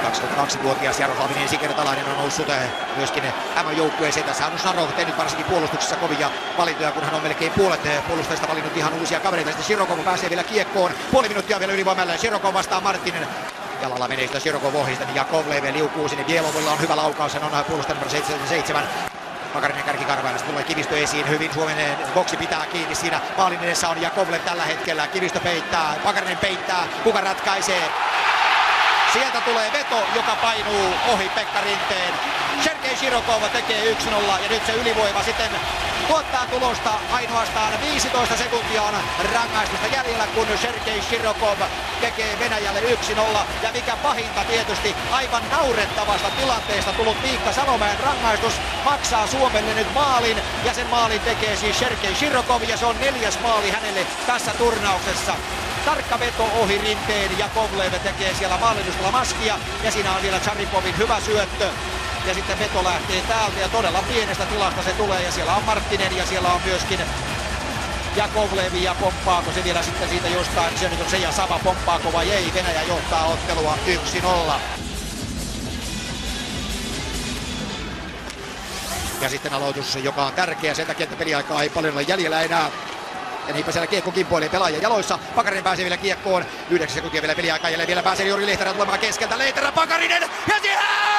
22-vuotias Jaroslavin ensikertalainen on noussut myöskin M-joukkueeseen. Tässä on Sarov tehnyt varsinkin puolustuksessa kovia valintoja, kun hän on melkein puolet puolustajista valinnut ihan uusia kavereita. Sitten Shirokov pääsee vielä kiekkoon. Puoli minuuttia vielä ylivoimalle. Shirokov vastaa Marttinen. Jalalla menee sitä Shirokov ohi, sitten Jakovlev liukuu sinne. Bielovilla on hyvä laukaus, hän on puolustaja numero 77. Pakarinen kärkikarvailla, tulee Kivistö esiin, hyvin Suomen boksi pitää kiinni siinä. Maalin edessä on Jakovlev tällä hetkellä, Kivistö peittää, Pakarinen peittää, kuka ratkaisee? Sieltä tulee veto, joka painuu ohi Pekka Rinteen. Sergei Shirokov tekee 1-0 ja nyt se ylivoima sitten tuottaa tulosta. Ainoastaan 15 sekuntia on rangaistusta jäljellä, kun Sergei Shirokov tekee Venäjälle 1-0. Ja mikä pahinta tietysti, aivan naurettavasta tilanteesta tullut Miikka Salomäen rangaistus maksaa Suomelle nyt maalin. Ja sen maalin tekee siis Sergei Shirokov ja se on 4. maali hänelle tässä turnauksessa. Tarkka veto ohi Rinteen ja Kovlev tekee siellä maalintustalla maskia ja siinä on vielä Charipovin hyvä syöttö. Ja sitten veto lähtee täältä ja todella pienestä tilasta se tulee ja siellä on Marttinen ja siellä on myöskin Jakovlev ja pomppaako se vielä sitten siitä jostain, se nyt on se ja sama pomppaako vai ei, Venäjä johtaa ottelua 1-0. Ja sitten aloitus, joka on tärkeä sen takia, että peliaikaa ei paljon ole jäljellä enää. Ja niinpä siellä kiekko kimpoilee pelaajan jaloissa. Pakarinen pääsee vielä kiekkoon. 9 sekuntia vielä peliaikaa jäljellä. Vielä pääsee Jori Lehterä tulemaan keskeltä. Lehterä, Pakarinen ja siellä!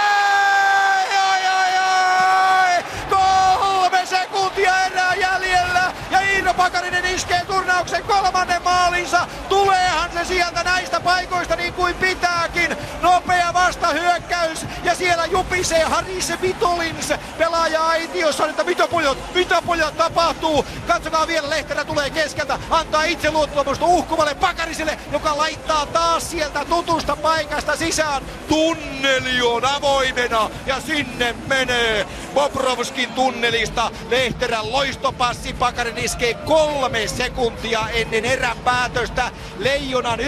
3 sekuntia erää jäljellä. Ja Iiro Pakarinen iskee turnauksen 3. maalinsa. Tuleehan se sieltä näistä paikoista niin kuin pitääkin. Nopea vastahyökkäys. Ja siellä jupisee Haris Vitolins. Pelaaja aitiossa, että mitä pojat tapahtuu. Katsokaa vielä, Lehterä tulee keskeltä. Antaa itseluottamusta uhkuvalle Pakariselle, joka laittaa taas sieltä tutusta paikasta sisään. Tunneli on avoimena ja sinne menee Bobrovskin tunnelista. Lehterän loistopassi, Pakarinen iskee 3 sekuntia ennen erän päätöstä Leijonan 1-1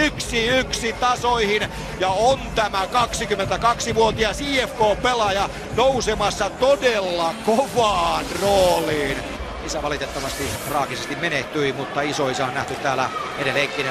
tasoihin. Ja on tämä 22-vuotias IFK-pelaaja nousemassa todella kovaan rooliin. Isä valitettavasti traagisesti menehtyi, mutta isoisä on nähty täällä edelleenkin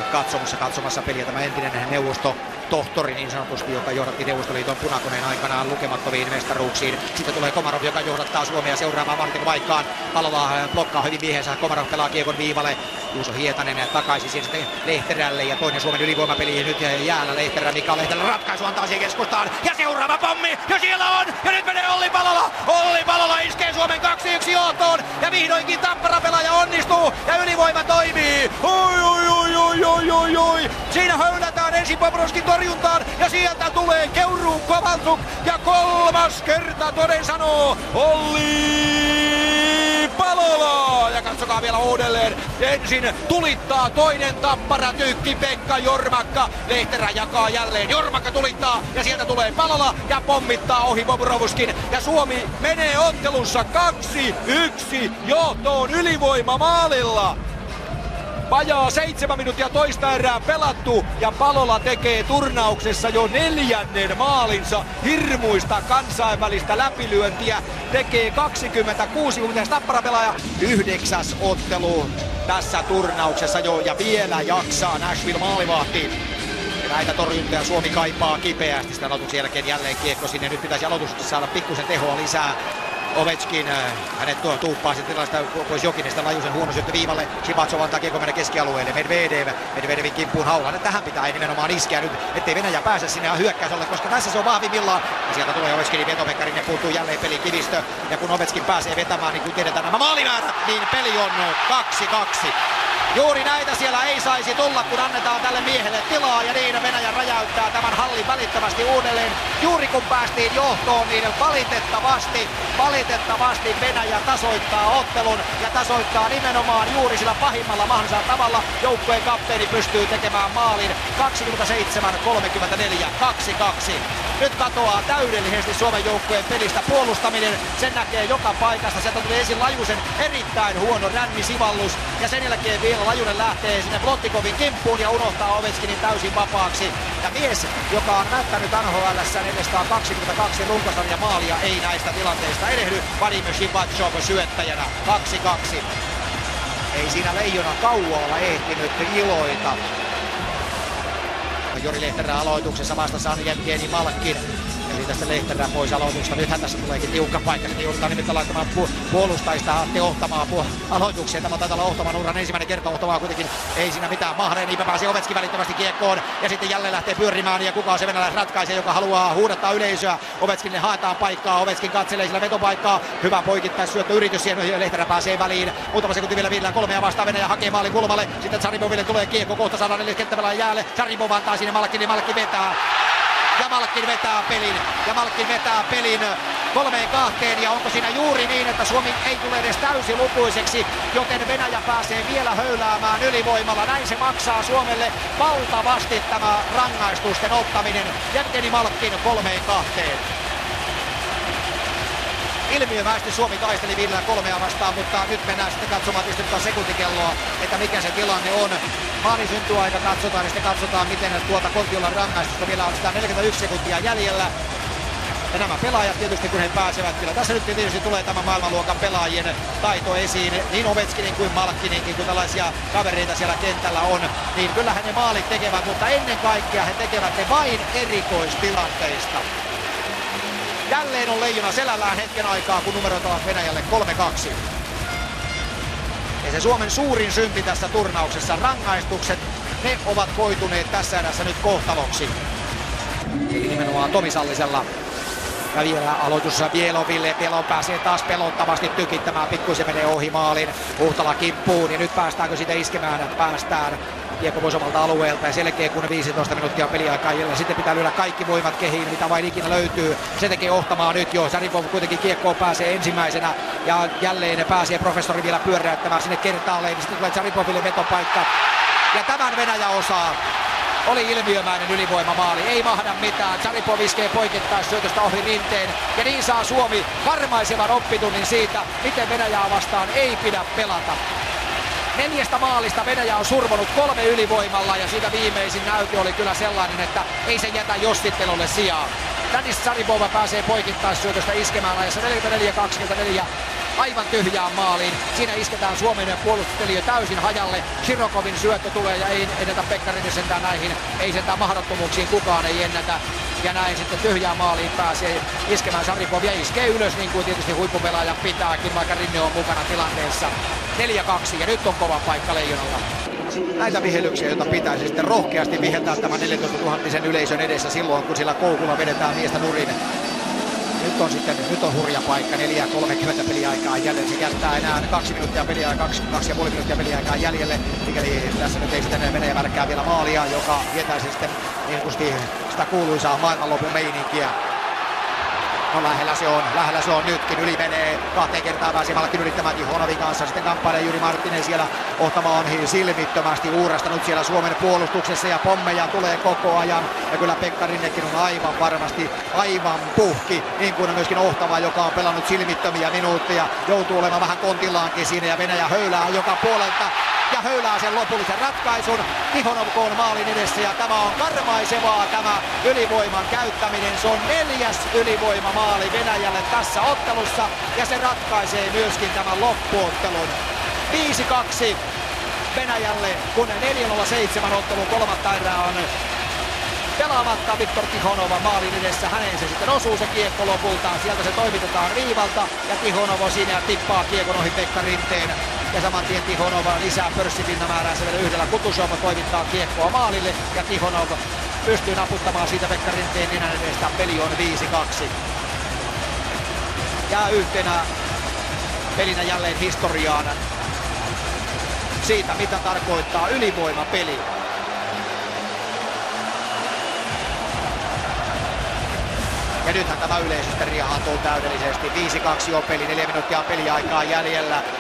katsomassa peliä. Tämä entinen neuvostotohtori niin sanotusti, joka johdatti Neuvostoliiton punakoneen aikanaan lukemattomiin mestaruuksiin. Sitten tulee Komarov, joka johdattaa Suomea seuraavaan valintapaikkaan. Palola blokkaa hyvin vihensä. Komarov pelaa kiekon viivalle. Juuso Hietanen takaisin sitten Lehterälle ja toinen Suomen ylivoimapeli nyt jäällä. Lehterä, Mika Lehterä ratkaisu antaa siihen keskustaan. Ja seuraava pommi ja siellä on! Ja nyt menee Olli Palola! Olli Palola iskee Suomen 2-1 johtoon ja vihdoinkin Tappara-pelaaja onnistuu ja ylivoima toimii. Oi. Siinä höylätään ensin Bobrovskin torjuntaan ja sieltä tulee Keuruun Kovalchuk ja 3. kerta toden sanoo Olli Palola. Ja katsokaa vielä uudelleen. Ensin tulittaa toinen Tappara tykki Pekka Jormakka. Lehterä jakaa jälleen. Jormakka tulittaa ja sieltä tulee Palola ja pommittaa ohi Bobrovskin. Ja Suomi menee ottelussa 2-1 johtoon ylivoimamaalilla. Vajaa 7 minuuttia toista erää pelattu ja Palola tekee turnauksessa jo 4. maalinsa. Hirmuista kansainvälistä läpilyöntiä tekee 26-vuotias Tappara-pelaaja. 9. ottelu tässä turnauksessa jo ja vielä jaksaa Nashville maalivahti. Näitä torjuntoja Suomi kaipaa kipeästi. Sitten aloituksen jälkeen jälleen kiekko sinne. Nyt pitäisi aloituksessa saada pikkusen tehoa lisää. Ovechkin, hänet tuuppaa sitten tilaista pois Jokinesta laajuisen huono syöttö viivalle. Shibatsov antaa kiekko mennä keskialueelle. Medvedevin kimppuun haulaan. Tähän pitää nimenomaan iskeä nyt, ettei Venäjä pääse sinne hyökkäysolle, koska tässä se on vahvimmillaan. Ja sieltä tulee Ovechkinin veto, Pekkarinen puuttuu jälleen peli Kivistö. Ja kun Ovechkin pääsee vetämään, niin kuin tiedetään nämä maalimäärät, niin peli on 2-2. Juuri näitä siellä ei saisi tulla, kun annetaan tälle miehelle tilaa ja niin Venäjä räjäyttää tämän hallin välittömästi uudelleen. Juuri kun päästiin johtoon, niin valitettavasti Venäjä tasoittaa ottelun ja tasoittaa nimenomaan juuri sillä pahimmalla mahdollisella tavalla. Joukkueen kapteeni pystyy tekemään maalin 27-34, 2-2. Nyt katoaa täydellisesti Suomen joukkueen pelistä puolustaminen. Sen näkee joka paikasta. Sieltä tuli ensin Lajusen erittäin huono rännisivallus. Ja sen jälkeen vielä Lajunen lähtee sinne Blottikovin kimppuun ja unohtaa Ovechkinin täysin vapaaksi. Ja mies, joka on näyttänyt NHL:ssä 422 runkosarjan maalia, ei näistä tilanteista erehdy. Vladimir Shibatsov syöttäjänä 2-2. Ei siinä Leijona kauan olla ehtinyt iloita. Jori Lehterä aloituksessa, vastassa on Jevgeni Malkin. Eli tästä Lehterä pois aloituksesta. Nythän tässä tuleekin tiukka paikka. Sitten joudutaan nimittäin laittamaan puolustajista Atte Ohtamaa aloitukseen. Tämä taitaa olla Ohtaman uran ensimmäinen kerta. Ohtamaa kuitenkin ei siinä mitään mahda. Niinpä pääsee Ovechkin välittömästi kiekkoon. Ja sitten jälleen lähtee pyörimään. Ja kuka on se venäläis ratkaisee, joka haluaa huudattaa yleisöä. Ovechkinille haetaan paikkaa. Ovechkin katselee sillä vetopaikkaa. Hyvä poikittaisyöttö yritys. Siihen Lehterä pääsee väliin. Muutama sekunti vielä viillään. 3 vastaan Venäjä hakee maalin kulmalle. Sitten Tsariboville tulee kiekko. Kohta saadaan 4 kenttäpelaajan jäälle. Tsaribov antaa sinne Malkin. Malkin vetää. Ja Malkin vetää pelin 3-2, ja onko siinä juuri niin, että Suomi ei tule edes täysilukuiseksi, joten Venäjä pääsee vielä höyläämään ylivoimalla. Näin se maksaa Suomelle valtavasti tämä rangaistusten ottaminen. Jevgeni Malkin 3-2. Ilmiömäisesti Suomi taisteli viillään 3 vastaan, mutta nyt mennään sitten katsomaan tietysti sekuntikelloa, että mikä se tilanne on. Maalin syntyaika katsotaan, ja sitten katsotaan, miten tuota Kontiolan rangaistusta vielä on sitä 41 sekuntia jäljellä. Ja nämä pelaajat tietysti, kun he pääsevät, kyllä tässä nyt tietysti tulee tämä maailmanluokan pelaajien taito esiin, niin Ovechkinin kuin Malkininkin, kun tällaisia kavereita siellä kentällä on, niin kyllähän ne maalit tekevät, mutta ennen kaikkea he tekevät ne vain erikoistilanteista. Jälleen on leijona selällään hetken aikaa, kun numerot ovat Venäjälle 3-2. Ja se Suomen suurin synti tässä turnauksessa, rangaistukset, ne ovat koituneet tässä erässä nyt kohtaloksi. Eli nimenomaan Tomi Sallisella. Ja vielä aloitussa Bieloville. Bielov pääsee taas pelottavasti tykittämään. Pikkuisen menee ohi maalin. Huhtala kimppuun. Ja nyt päästäänkö siitä iskemään? Päästään. Kiekko pois omalta alueelta. Ja selkeä kun 15 minuuttia peliaikaa jäljellä. Sitten pitää lyödä kaikki voimat kehiin, mitä vain ikinä löytyy. Se tekee Ohtamaa nyt jo. Tsaribov kuitenkin kiekkoon pääsee ensimmäisenä. Ja jälleen pääsee professori vielä pyöräyttämään sinne kertaalleen. Sitten tulee Tsariboville vetopaikka. Ja tämän Venäjä osaa. Oli ilmiömäinen ylivoimamaali, ei mahda mitään. Tsaribov iskee poikittaisyötöstä ohi rinteen. Ja niin saa Suomi karmaisevan oppitunnin siitä, miten Venäjää vastaan ei pidä pelata. 4 maalista Venäjä on survonut 3 ylivoimalla, ja siitä viimeisin näytö oli kyllä sellainen, että ei se jätä jossittelulle sijaa. Dennis Tsaribov pääsee poikittaisyötöstä iskemään ajassa 44-24. Aivan tyhjään maaliin. Siinä isketään Suomen puolustusteliö täysin hajalle. Shirokovin syöttö tulee ja ei ennätä Pekkarinen sentään näihin. Ei sentään mahdottomuuksiin kukaan ei ennätä. Ja näin sitten tyhjään maaliin pääsee iskemään Tsaribov ja iskee ylös niin kuin tietysti huippupelaajan pitääkin, vaikka Rinne on mukana tilanteessa. 4-2 ja nyt on kova paikka Leijonalla. Näitä vihelyksiä, joita pitäisi sitten rohkeasti viheltää tämän 14 000 yleisön edessä silloin, kun sillä koukulla vedetään miestä nurin. Nyt on hurja paikka, 4:30 peliaikaa jäljellä. Se jättää enää 2 minuuttia peliaikaa, 2,5 minuuttia peliaikaa jäljelle. Mikäli tässä nyt ei sitten Venäjä värkkää vielä maalia, joka vietäisi sitten niin kuin sitä kuuluisaa maailmanlopun meininkiä. No lähellä se on nytkin, yli menee 2 kertaa pääsi Malkin yrittämään Tihonovin kanssa, sitten kamppailee Juri Marttinen siellä. Ohtama on silmittömästi uurastanut siellä Suomen puolustuksessa ja pommeja tulee koko ajan. Ja kyllä Pekkarinenkin on aivan varmasti aivan puhki, niin kuin myöskin Ohtama, joka on pelannut silmittömiä minuutteja. Joutuu olemaan vähän kontillaankin siinä ja Venäjä höylää joka puolelta. Ja höylää sen lopullisen ratkaisun. Tihonov on maalin edessä ja tämä on karmaisevaa tämä ylivoiman käyttäminen. Se on 4. ylivoimamaali Venäjälle tässä ottelussa ja se ratkaisee myöskin tämän loppuottelun. 5-2 Venäjälle, kun 4-0-7 ottelun 3. erää on pelaamatta. Viktor Tihonov maalin edessä, häneen se sitten osuu se kiekko lopultaan. Sieltä se toimitetaan viivalta ja Tihonov siinä tippaa kiekon ohi Pekka Rinteen. Ja saman tien Tihonov lisää pörssipinnamäärää, se vielä yhdellä. Kutuzov toimittaa kiekkoa maalille ja Tihonov pystyy naputtamaan siitä Pekka Rinteen nenän edestä. Peli on 5-2. Ja yhtenä pelinä jälleen historiaan siitä, mitä tarkoittaa ylivoimapeli. Ja nythän tämä yleisö sitten riehautuu täydellisesti. 5-2 on peli, 4 minuuttia peliaikaa jäljellä.